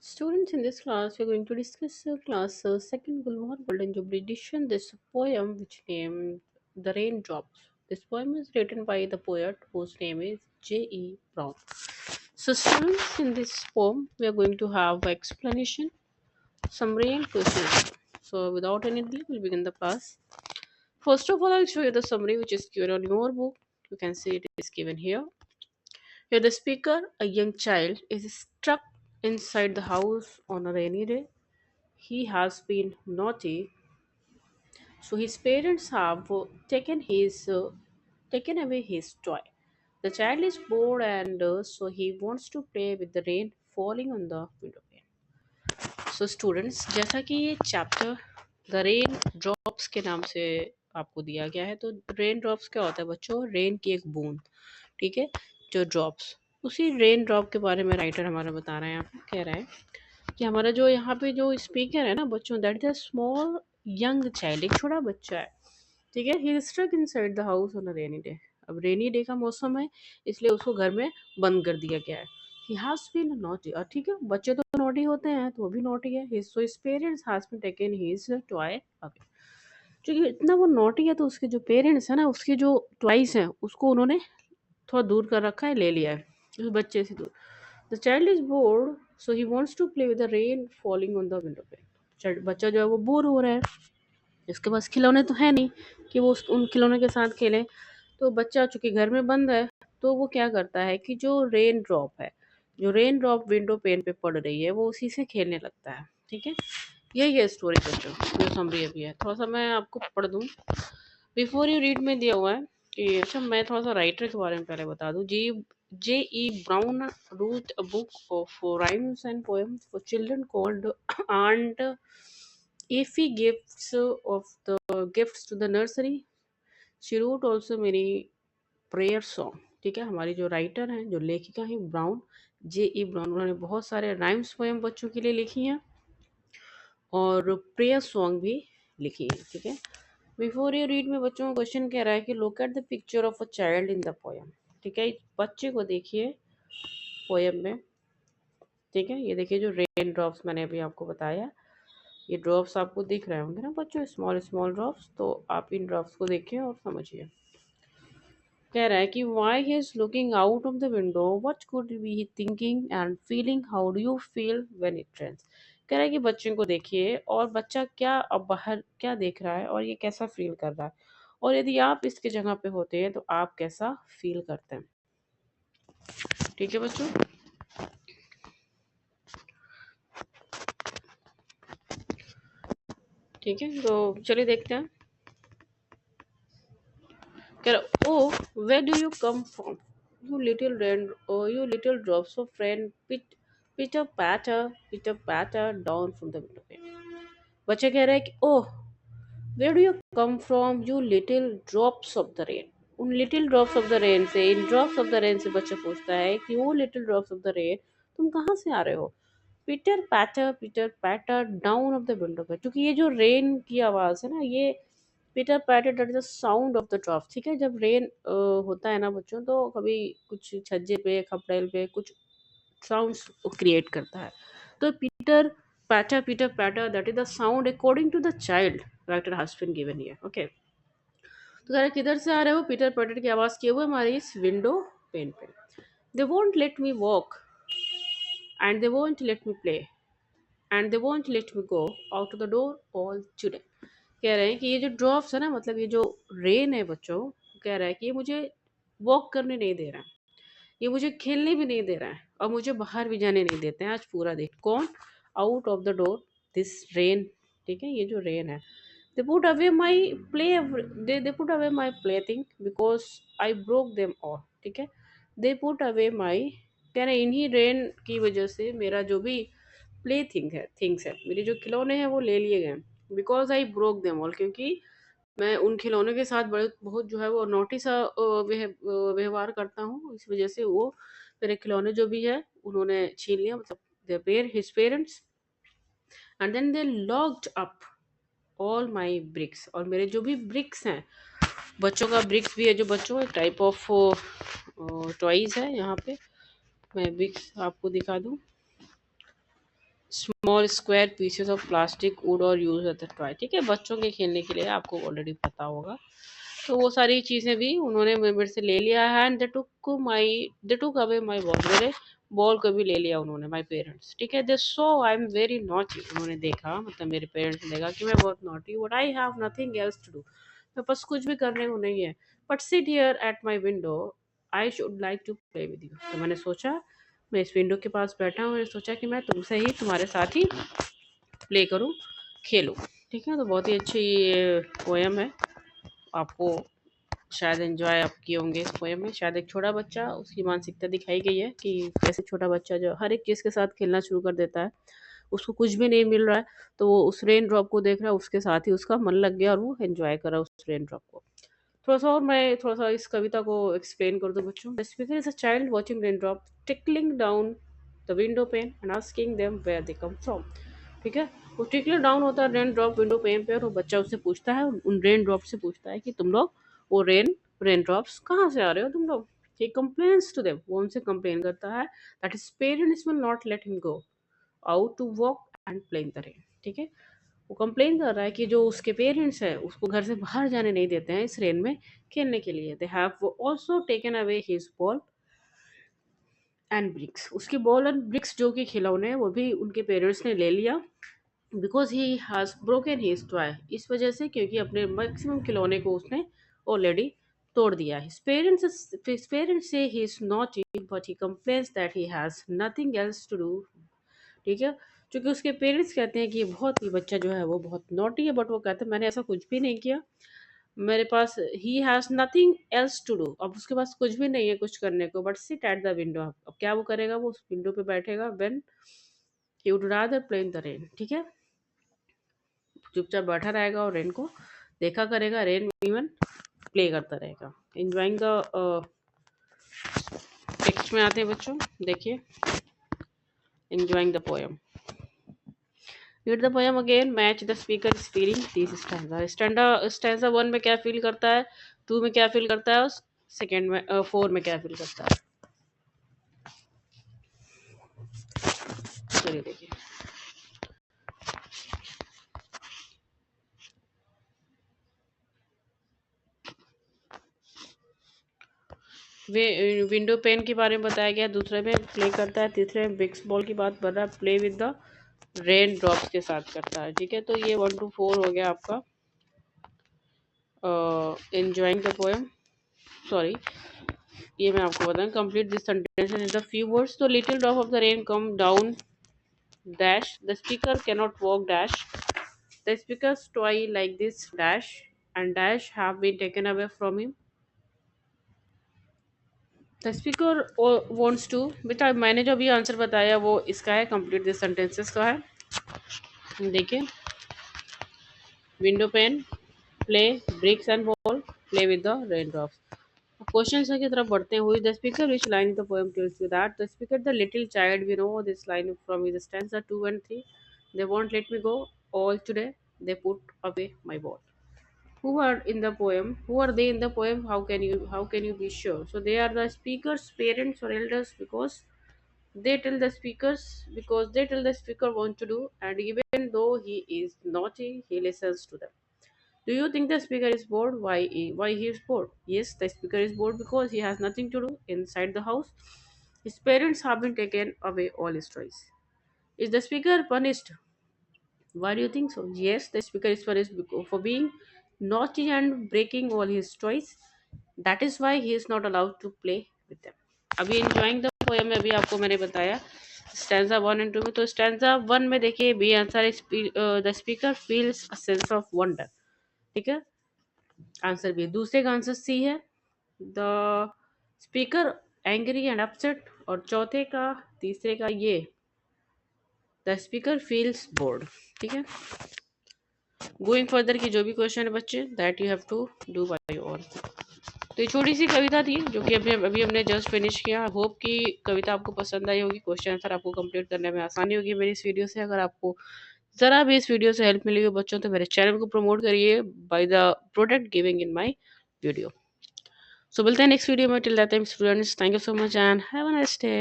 Students, in this class, we are going to discuss class second Gulmohar Golden Jubilee edition. This poem, which named "The Raindrops." This poem is written by the poet whose name is J.E. Brown. So, students, in this poem, we are going to have explanation, summary, and questions. So, without any delay, we'll begin the class. First of all, I'll show you the summary, which is given on your book. You can see it is given here. Here, the speaker, a young child, is stuck inside the house on a rainy day. He has been naughty, so his parents have taken away his toy. The child is bored and so he wants to play with the rain falling on the window pane. So students, जैसा कि ये chapter the rain drops के नाम से आपको दिया गया है, तो रेन ड्रॉप्स क्या होता है बच्चों? रेन की एक बूंद, ठीक है, जो ड्रॉप्स, उसी रेन ड्रॉप के बारे में राइटर हमारा बता रहा है। यहाँ पे कह रहा है कि हमारा जो यहाँ पे जो स्पीकर है ना बच्चों, that is a small young child, एक छोटा बच्चा है, ठीक है। He struck inside the house on a rainy day. अब रेनी डे का मौसम है, इसलिए उसको घर में बंद कर दिया गया है। ही हैज बीन नॉटी, और ठीक है, बच्चे तो नॉटी होते हैं, तो वो भी नॉटी है। His so his parents has been taken his toy away. क्योंकि इतना वो नॉटी है, तो उसके जो पेरेंट्स है ना, उसके जो टॉयज हैं उसको उन्होंने थोड़ा दूर कर रखा है, ले लिया है उस बच्चे से दूर। The child is bored, so he wants to play with the rain falling on the window पे। बच्चा जो है वो बोर हो रहा है, इसके पास खिलौने तो है नहीं कि वो उन खिलौने के साथ खेले। तो बच्चा चूंकि घर में बंद है, तो वो क्या करता है कि जो रेन ड्रॉप है, जो रेन ड्रॉप विंडो पेन पे पड़ रही है, वो उसी से खेलने लगता है, ठीक है। यही है स्टोरी बच्चों, जो समरी अभी है। थोड़ा सा मैं आपको पढ़ दूं। बिफोर यू रीड में दिया हुआ है कि, अच्छा मैं थोड़ा सा राइटर के बारे में पहले बता दूं। जी जे ई brown wrote a book of rhymes and poems for children called Aunt Effie Gifts of the Gifts to the Nursery. She wrote also many prayer song, ठीक है। हमारी जो राइटर हैं, जो लेखिका हैं, ब्राउन, जे ई ब्राउन, उन्होंने बहुत सारे राइम्स पोएम बच्चों के लिए लिखी हैं और प्रेयर सॉन्ग भी लिखी है, ठीक है। बिफोर यू रीड में बच्चों का क्वेश्चन कह रहा है कि look at the picture of a child in the poem, ठीक है। बच्चे को देखिए पोएम में, ठीक है। ये देखिए जो रेन ड्रॉप्स मैंने अभी आपको बताया, ये ड्रॉप्स आपको दिख रहे होंगे ना बच्चों, स्मॉल स्मॉल ड्रॉप्स। तो आप इन ड्रॉप्स को देखिए और समझिए। कह रहा है कि why he is looking out of the window, what could be he thinking and feeling, how do you feel when it rains. कह रहा है कि बच्चे को देखिए और बच्चा क्या अब बाहर क्या देख रहा है और ये कैसा फील कर रहा है, और यदि आप इसकी जगह पे होते हैं तो आप कैसा फील करते हैं, ठीक है बच्चों। ठीक है, तो चलिए देखते हैं। कह रहा, oh where do you come from, you little rain, you little drops of rain, pitter patter down from the window. बच्चा कह रहा है कि oh where do you come from, you little drops of the rain. उन little drops of the rain से, इन drops of the rain से बच्चा पूछता है कि वो little drops of the rain तुम कहाँ से आ रहे हो। Pitter patter down of the window पे, क्योंकि ये जो रेन की आवाज है ना, ये Peter patter, that is the sound of the drop, ठीक है। जब रेन होता है ना बच्चों, तो कभी कुछ छज्जे पे, खपड़ेल पे कुछ साउंड्स क्रिएट करता है। तो pitter patter, that is the sound according to the child writer has been given here, okay. तो कह रहा है, किधर से आ रहे हो? पीटर पैटर की आवाज किए हुए हमारी इस विंडो पेन पे। They won't let me walk and they won't let me play and they won't let me go out of the door all today. कह रहे हैं कि ये जो ड्रॉप्स है ना, मतलब ये जो रेन है बच्चों, कह रहा है कि ये मुझे वॉक करने नहीं दे रहा है, ये मुझे खेलने भी नहीं दे रहा है, और मुझे बाहर भी जाने नहीं देते हैं आज पूरा दिन। कौन? Out of the door this rain, ठीक है, ये जो रेन है। They put away my play, they put away my play thing because I broke them all, ठीक है। दे पुट अवे माई, कह रहे हैं इन्हीं रेन की वजह से मेरा जो भी प्ले थिंग्स है, मेरे जो खिलौने हैं वो ले लिए गए। Because I broke them all, क्योंकि मैं उन खिलौनों के साथ बड़े बहुत जो है वो नोटी सा व्यवहार करता हूँ, इस वजह से वो मेरे खिलौने जो भी है उन्होंने छीन लिया, मतलब his parents. And then they locked up all my bricks, और मेरे जो भी ब्रिक्स हैं, बच्चों का ब्रिक्स भी है जो बच्चों, एक टाइप ऑफ टॉयज है। यहाँ पे मैं ब्रिक्स आपको दिखा दूँ। Small square pieces of plastic would और यूज एट द टॉय। ठीक है, बच्चों के खेलने के लिए, आपको ऑलरेडी पता होगा। तो वो सारी चीज़ें भी उन्होंने मेरे से ले लिया है, and they took away my ball, मेरे बॉल को भी ले लिया उन्होंने, माय पेरेंट्स। ठीक है, दे सो आई एम वेरी नॉटी, उन्होंने देखा, मतलब मेरे पेरेंट्स ने देखा कि मैं बहुत naughty, but I have nothing else to do, मेरे पास कुछ भी करने को नहीं है, but sit here at my window, I should like to play with you. तो मैंने सोचा, मैं इस विंडो के पास बैठा हूँ, मैंने सोचा कि मैं तुमसे ही, तुम्हारे साथ ही प्ले करूँ, खेलूँ। ठीक है, तो बहुत ही अच्छी ये पोएम है, आपको शायद एंजॉय आप किए होंगे इस पोएम में। शायद एक छोटा बच्चा, उसकी मानसिकता दिखाई गई है कि कैसे छोटा बच्चा जो हर एक चीज़ के साथ खेलना शुरू कर देता है, उसको कुछ भी नहीं मिल रहा है, तो वो उस रेन ड्रॉप को देख रहा है, उसके साथ ही उसका मन लग गया और वो एंजॉय कर रहा है उस रेन ड्रॉप को। थोड़ा सा और मैं थोड़ा सा इस कविता को एक्सप्लेन कर दूं बच्चों। The speaker is a child watching rain drop tickling down the window pane and asking them where they come from. ठीक है, वो टिकल डाउन होता है रेन ड्रॉप विंडो पेन पे, और वो बच्चा उससे पूछता है, उन रेन ड्रॉप से पूछता है कि तुम लोग, वो रेन ड्रॉप्स कहाँ से आ रहे हो तुम लोग। ही कंप्लेन्स टू देम, वो उनसे कंप्लेन करता है, that his parents will not let him go out to walk and play in the rain. ठीक है, वो कंप्लेन कर रहा है कि जो उसके पेरेंट्स हैं उसको घर से बाहर जाने नहीं देते हैं इस रेन में खेलने के लिए। They have also taken away his ball and bricks, उसकी बॉल एंड ब्रिक्स जो कि खिलौने हैं वो भी उनके पेरेंट्स ने ले लिया, because he has broken his toy, इस वजह से क्योंकि अपने मैक्सिमम खिलौने को उसने ऑलरेडी तोड़ दिया है। His parents say he is naughty, but he complains that he has nothing else to do। ठीक है, क्योंकि उसके पेरेंट्स कहते हैं कि ये बहुत ही बच्चा जो है वो बहुत नॉटी है, बट वो कहते हैं मैंने ऐसा कुछ भी नहीं किया, मेरे पास, he has nothing else to do, अब उसके पास कुछ भी नहीं है कुछ करने को, but sit at the window, अब क्या वो करेगा, वो उस विंडो पे बैठेगा, when he would rather play in the rain. ठीक है, चुपचाप बैठा रहेगा और रेन को देखा करेगा, रेन इवन प्ले करता रहेगा, एंजॉइंग द। टेक्स्ट में आते हैं बच्चों, देखिए, enjoying the poem. Read the poem again. Match the speaker is feeling this stanza. Stanza 1 में क्या फील करता है, 2 में क्या फील करता है, और सेकेंड में 4 में क्या फील करता है। चलिए देखिए, वे विंडो पेन के बारे में बताया गया, दूसरे में प्ले करता है, तीसरे में बिग्स बॉल की बात कर रहा है, play with the rain drops के साथ करता है। ठीक है, तो ये 1 to 4 हो गया आपका एंजॉइंग द पोएम। सॉरी, ये मैं आपको बताऊँ, complete this sentence in the few words. तो little drop of the rain come down dash, the speaker cannot walk dash, the speaker's toy like this dash and dash have been taken away from him, the speaker wants to। बेटा मैंने जो अभी answer बताया वो इसका है, complete this sentences का है। देखिए, window pane, play, bricks and ball, play with the rain drops. Question की तरफ बढ़ते हैं। हुई the speaker which line the poem tells you that the speaker the little child, we know this line from his stanza 2 and 3, they won't let me go all today, they put away my ball। Who are in the poem, who are they in the poem, how can you be sure? So they are the speaker's parents or elders, because they tell the speaker what to do, and even though he is naughty, he listens to them। Do you think the speaker is bored? Why he is bored? Yes, the speaker is bored because he has nothing to do inside the house. His parents have been taken away all his toys। Is the speaker punished? Why do you think so? Yes, the speaker is punished for being naughty and breaking all his toys। That is why he is not allowed to play with them। अभी enjoying the poem में अभी आपको मैंने बताया stanza 1 and 2 में। तो stanza 1 में देखिए, b answer is the speaker feels a sense of wonder. ठीक है, आंसर बी। दूसरे का आंसर सी है, the speaker angry and upset, और चौथे का, तीसरे का ये, द स्पीकर फील्स बोर्ड। ठीक है, गोइंग फर्दर की जो भी क्वेश्चन है बच्चे, that you have to do by your. तो ये छोटी सी कविता थी जो कि अभी अभी हमने जस्ट फिनिश किया। होप कि कविता आपको पसंद आई होगी, क्वेश्चन आंसर आपको कंप्लीट करने में आसानी होगी मेरी इस वीडियो से। अगर आपको ज़रा भी इस वीडियो से हेल्प मिली हो बच्चों, तो मेरे चैनल को प्रमोट करिए by the product giving in my video. So मिलते हैं नेक्स्ट वीडियो में। Till that time students, thank you so much and have a nice day.